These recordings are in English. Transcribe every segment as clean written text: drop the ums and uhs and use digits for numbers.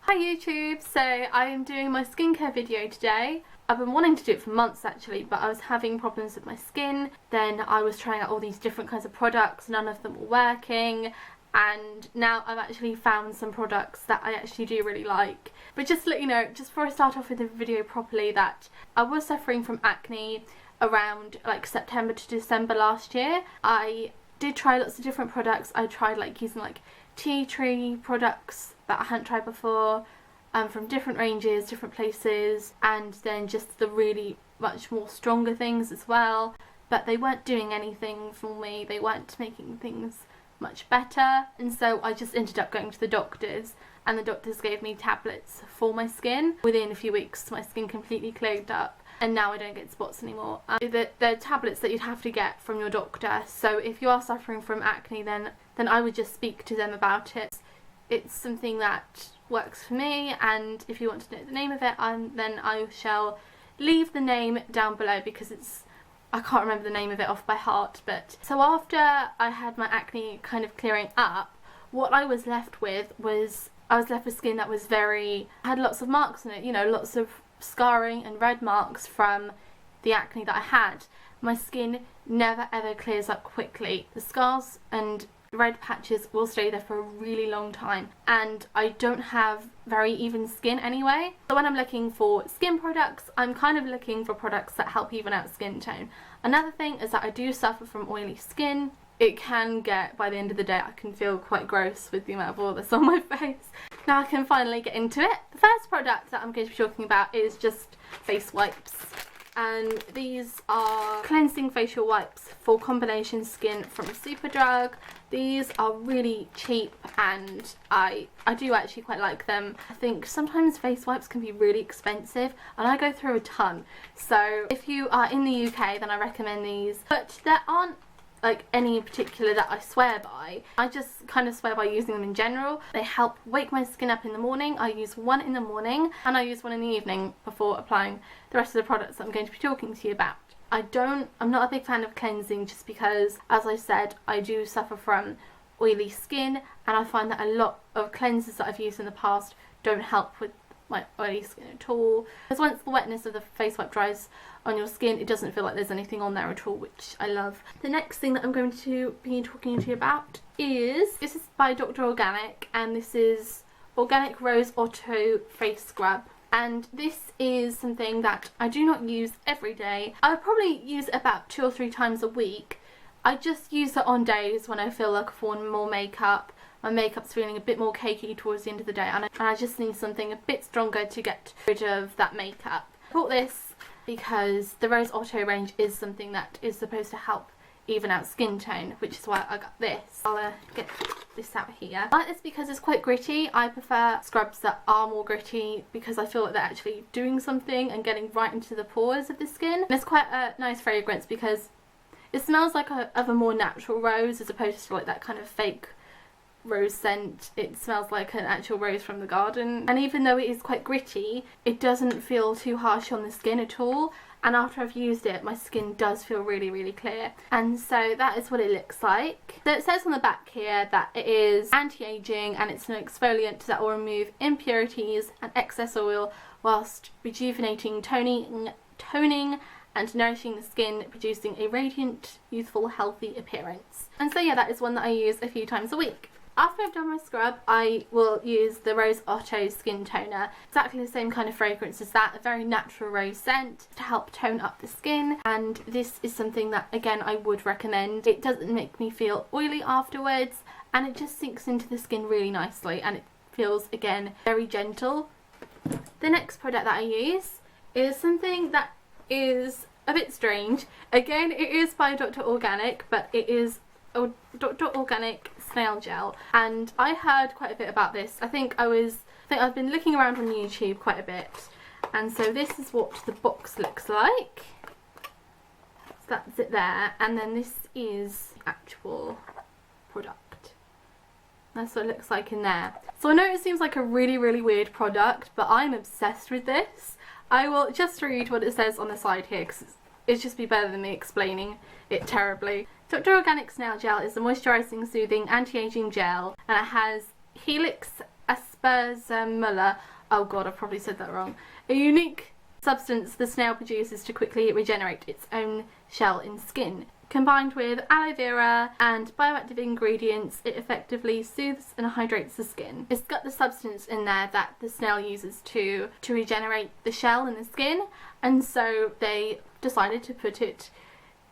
Hi YouTube, so I am doing my skincare video today. I've been wanting to do it for months actually, but I was having problems with my skin. Then I was trying out all these different kinds of products, none of them were working, and now I've actually found some products that I actually do really like. But just to let you know, just before I start off with the video properly, that I was suffering from acne around like September to December last year. I did try lots of different products. I tried like using like tea tree products that I hadn't tried before, from different ranges, different places, and then just the really much more stronger things as well, but they weren't doing anything for me. They weren't making things much better, and so I just ended up going to the doctors, and the doctors gave me tablets for my skin. Within a few weeks my skin completely cleared up, and now I don't get spots anymore. They're tablets that you'd have to get from your doctor, so if you are suffering from acne, then I would just speak to them about it. It's something that works for me, and if you want to know the name of it, then I shall leave the name down below, because I can't remember the name of it off by heart. But so after I had my acne kind of clearing up, what I was left with was skin that was had lots of marks on it, you know, lots of scarring and red marks from the acne that I had. My skin never ever clears up quickly. The scars and red patches will stay there for a really long time, and I don't have very even skin anyway. So when I'm looking for skin products, I'm kind of looking for products that help even out skin tone. Another thing is that I do suffer from oily skin. It can get, by the end of the day, I can feel quite gross with the amount of oil that's on my face. Now I can finally get into it. The first product that I'm going to be talking about is just face wipes. And these are cleansing facial wipes for combination skin from Superdrug. These are really cheap, and I do actually quite like them. I think sometimes face wipes can be really expensive, and I go through a ton. So if you are in the UK, then I recommend these. But there aren't like any in particular that I swear by. I just kind of swear by using them in general. They help wake my skin up in the morning. I use one in the morning and I use one in the evening before applying the rest of the products that I'm going to be talking to you about. I'm not a big fan of cleansing, just because, as I said, I do suffer from oily skin, and I find that a lot of cleansers that I've used in the past don't help with my oily skin at all. Because once the wetness of the face wipe dries on your skin, it doesn't feel like there's anything on there at all, which I love. The next thing that I'm going to be talking to you about this is by Dr. Organic, and this is Organic Rose Otto Face Scrub. And this is something that I do not use every day. I would probably use it about 2 or 3 times a week. I just use it on days when I feel like I've worn more makeup. My makeup's feeling a bit more cakey towards the end of the day, and I just need something a bit stronger to get rid of that makeup. I bought this because the Rose Otto range is something that is supposed to help even out skin tone, which is why I got this. I'll get this out here. I like this because it's quite gritty. I prefer scrubs that are more gritty, because I feel like they're actually doing something and getting right into the pores of the skin. And it's quite a nice fragrance because it smells like of a more natural rose, as opposed to like that kind of fake rose scent. It smells like an actual rose from the garden, and even though it is quite gritty, it doesn't feel too harsh on the skin at all. And after I've used it, my skin does feel really, really clear. And so that is what it looks like. So it says on the back here that it is anti-aging, and it's an exfoliant that will remove impurities and excess oil whilst rejuvenating, toning and nourishing the skin, producing a radiant, youthful, healthy appearance. And so yeah, that is one that I use a few times a week. After I've done my scrub, I will use the Rose Otto Skin Toner. Exactly the same kind of fragrance as that, a very natural rose scent to help tone up the skin. And this is something that, again, I would recommend. It doesn't make me feel oily afterwards, and it just sinks into the skin really nicely, and it feels, again, very gentle. The next product that I use is something that is a bit strange. Again, it is by Dr. Organic, but it is Dr. Organic Snail Gel, and I heard quite a bit about this. I think I've been looking around on YouTube quite a bit, and so this is what the box looks like. So that's it there, and then this is the actual product. That's what it looks like in there. So I know it seems like a really, really weird product, but I'm obsessed with this. I will just read what it says on the side here, because it'd just be better than me explaining it terribly. Dr. Organic Snail Gel is a moisturising, soothing, anti-aging gel, and it has helix aspergillus, oh god, I probably said that wrong, a unique substance the snail produces to quickly regenerate its own shell in skin. Combined with aloe vera and bioactive ingredients, it effectively soothes and hydrates the skin. It's got the substance in there that the snail uses to regenerate the shell in the skin, and so they decided to put it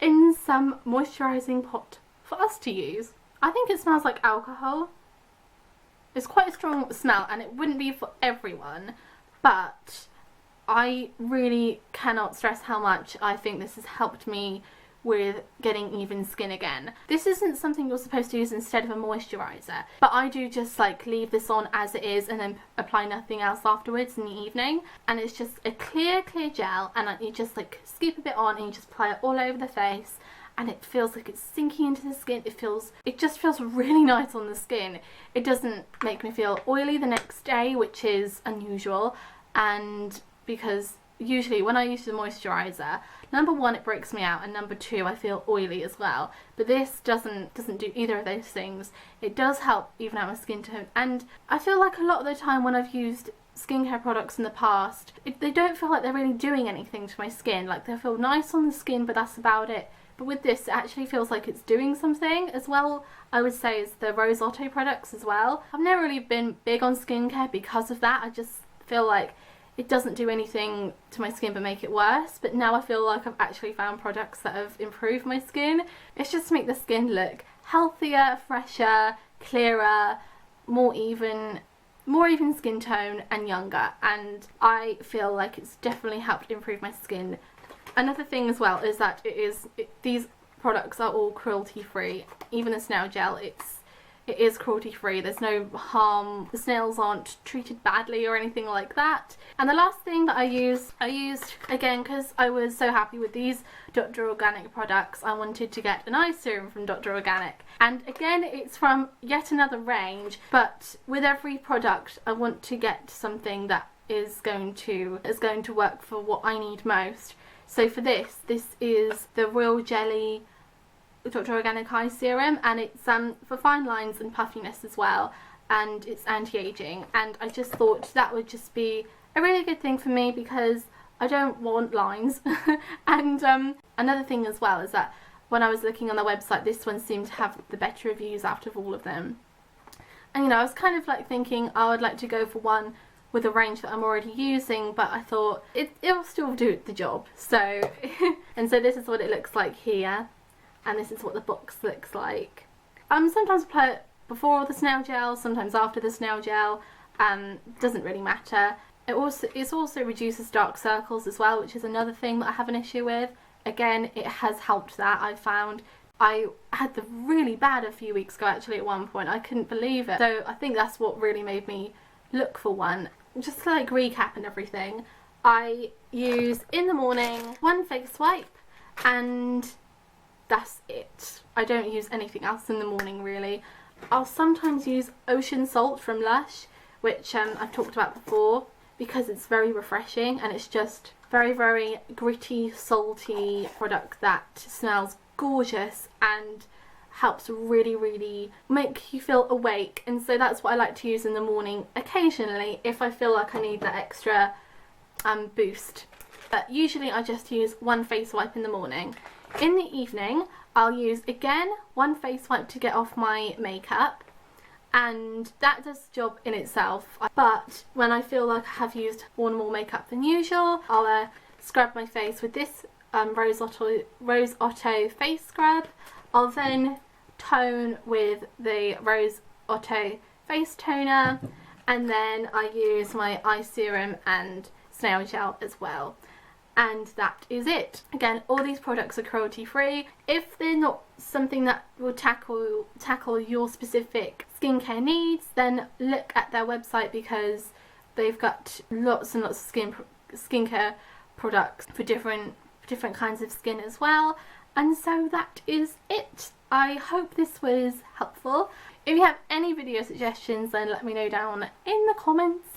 in some moisturising pot for us to use. I think it smells like alcohol. It's quite a strong smell and it wouldn't be for everyone, but I really cannot stress how much I think this has helped me with getting even skin again. This isn't something you're supposed to use instead of a moisturiser, but I do just like leave this on as it is and then apply nothing else afterwards in the evening, and it's just a clear gel, and you just like scoop a bit on and you just apply it all over the face, and it feels like it's sinking into the skin. It just feels really nice on the skin. It doesn't make me feel oily the next day, which is unusual, and because usually when I use the moisturiser, number one, it breaks me out, and number two, I feel oily as well. But this doesn't do either of those things. It does help even out my skin tone, and I feel like a lot of the time when I've used skincare products in the past, they don't feel like they're really doing anything to my skin. Like, they feel nice on the skin, but that's about it. But with this, it actually feels like it's doing something as well. I would say is the Rose Otto products as well. I've never really been big on skincare because of that. I just feel like it doesn't do anything to my skin but make it worse, but now I feel like I've actually found products that have improved my skin. It's just to make the skin look healthier, fresher, clearer, more even skin tone and younger, and I feel like it's definitely helped improve my skin. Another thing as well is that these products are all cruelty free. Even the snail gel, it is cruelty free. There's no harm. The snails aren't treated badly or anything like that. And the last thing that I used again because I was so happy with these Dr. Organic products, I wanted to get an eye serum from Dr. Organic. And again, it's from yet another range, but with every product I want to get something that is going to work for what I need most. So for this is the Royal Jelly Dr. Organic Eye Serum, and it's for fine lines and puffiness as well, and it's anti-aging, and I just thought that would just be a really good thing for me because I don't want lines. And another thing as well is that when I was looking on the website, this one seemed to have the better reviews out of all of them, and you know, I was kind of like thinking I would like to go for one with a range that I'm already using, but I thought it'll still do the job. So and so this is what it looks like here. And this is what the box looks like. Sometimes apply it before the snail gel, sometimes after the snail gel. Doesn't really matter. It also reduces dark circles as well, which is another thing that I have an issue with. Again, it has helped that, I found. I had the really bad a few weeks ago actually at one point. I couldn't believe it. So I think that's what really made me look for one. Just to like recap and everything, I use in the morning one face wipe, and that's it. I don't use anything else in the morning really. I'll sometimes use ocean salt from Lush, which I've talked about before, because it's very refreshing and it's just very, very gritty, salty product that smells gorgeous and helps really, really make you feel awake. And so that's what I like to use in the morning occasionally if I feel like I need that extra boost. But usually I just use one face wipe in the morning. In the evening, I'll use, again, one face wipe to get off my makeup, and that does the job in itself. But when I feel like I have used worn more makeup than usual, I'll scrub my face with this Rose Otto face scrub. I'll then tone with the Rose Otto face toner, and then I use my eye serum and snail gel as well. And that is it. Again, all these products are cruelty free. If they're not something that will tackle your specific skincare needs, then look at their website because they've got lots and lots of skincare products for different kinds of skin as well. And so that is it. I hope this was helpful. If you have any video suggestions, then let me know down in the comments.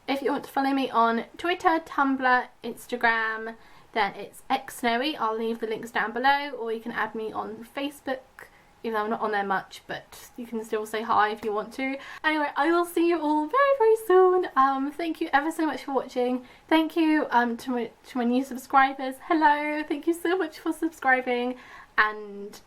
If you want to follow me on Twitter, Tumblr, Instagram, then it's xsnowy. I'll leave the links down below, or you can add me on Facebook, even though I'm not on there much, but you can still say hi if you want to. Anyway, I will see you all very, very soon. Thank you ever so much for watching. Thank you to my new subscribers. Hello, thank you so much for subscribing, and